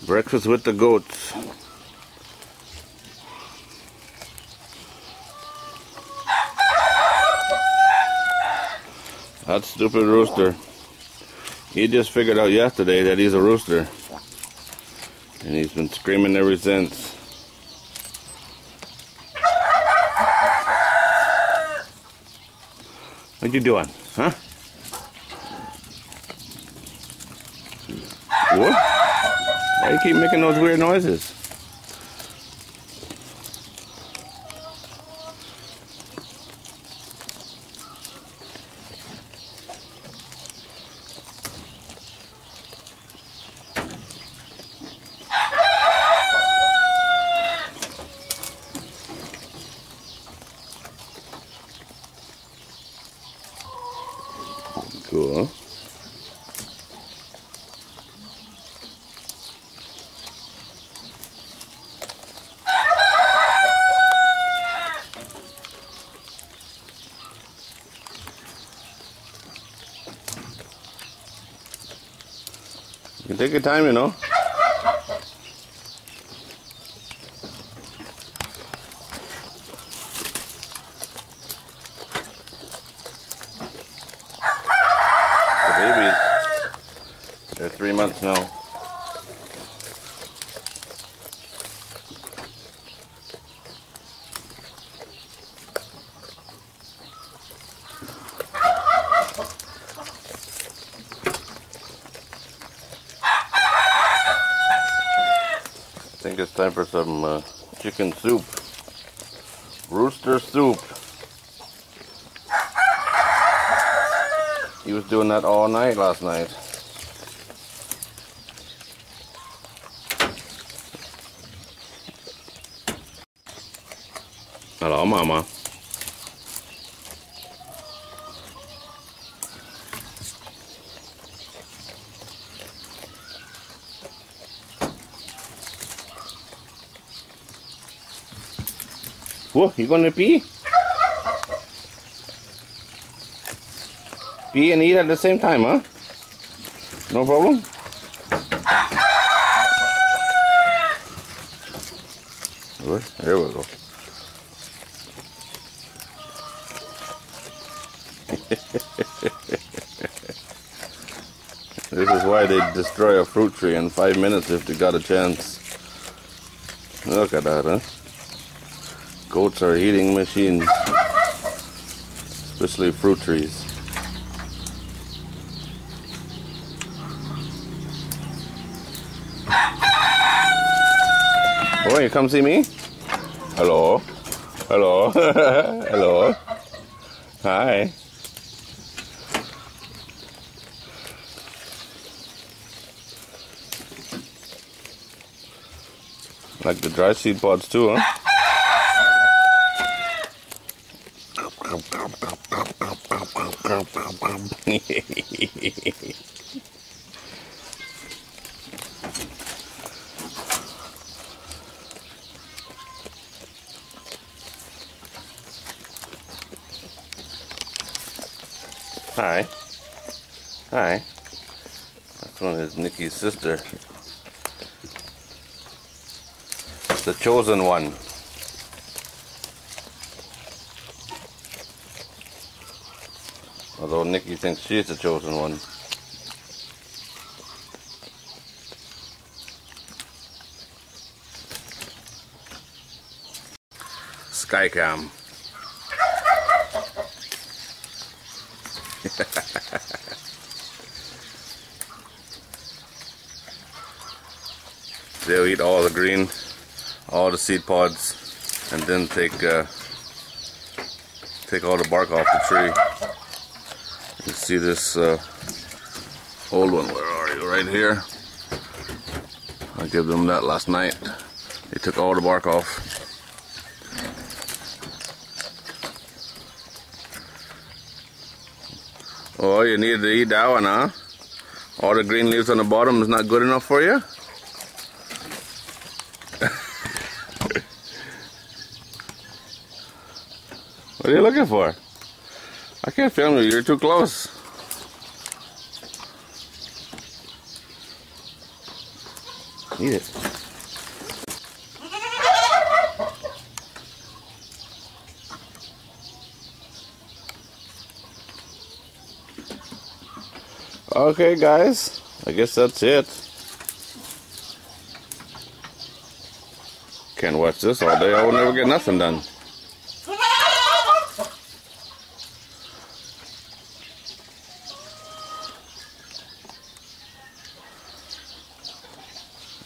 Breakfast with the goats. That stupid rooster. He just figured out yesterday that he's a rooster. And he's been screaming ever since. What you doing, huh? What? Why do you keep making those weird noises? Cool. You can take your time, you know. The babies, they're 3 months now. I think it's time for some chicken soup. Rooster soup. He was doing that all night last night. Hello, Mama. Whoa, you gonna pee? Pee and eat at the same time, huh? No problem? Good. There we go. This is why they destroy a fruit tree in 5 minutes if they got a chance. Look at that, huh? Goats are eating machines, especially fruit trees. Oh, you come see me? Hello? Hello? Hello? Hi. Like the dry seed pods too, huh? Hi. Hi. That's one is Nikki's sister. The chosen one. Although Nikki thinks she's the chosen one. Skycam. They'll eat all the green, all the seed pods, and then take all the bark off the tree. You see this old one, where are you? Right here. I gave them that last night. They took all the bark off. Oh, you need to eat that one, huh? All the green leaves on the bottom is not good enough for you? What are you looking for? I can't film you, you're too close. Eat it. Okay, guys, I guess that's it. Can't watch this all day. I will never get nothing done.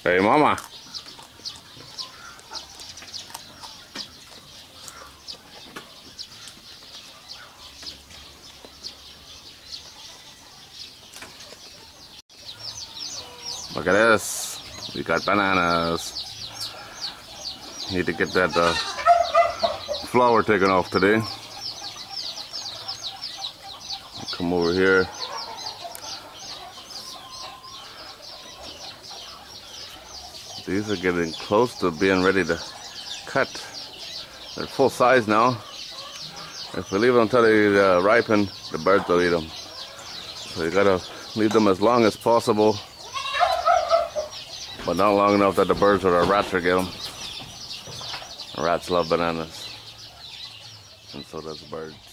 Hey, Mama. Look at this. We got bananas. Need to get that flower taken off today. Come over here. These are getting close to being ready to cut. They're full size now. If we leave them until they ripen, the birds will eat them. So you gotta leave them as long as possible, but not long enough that the birds or the rats will get them. Rats love bananas, and so does the birds.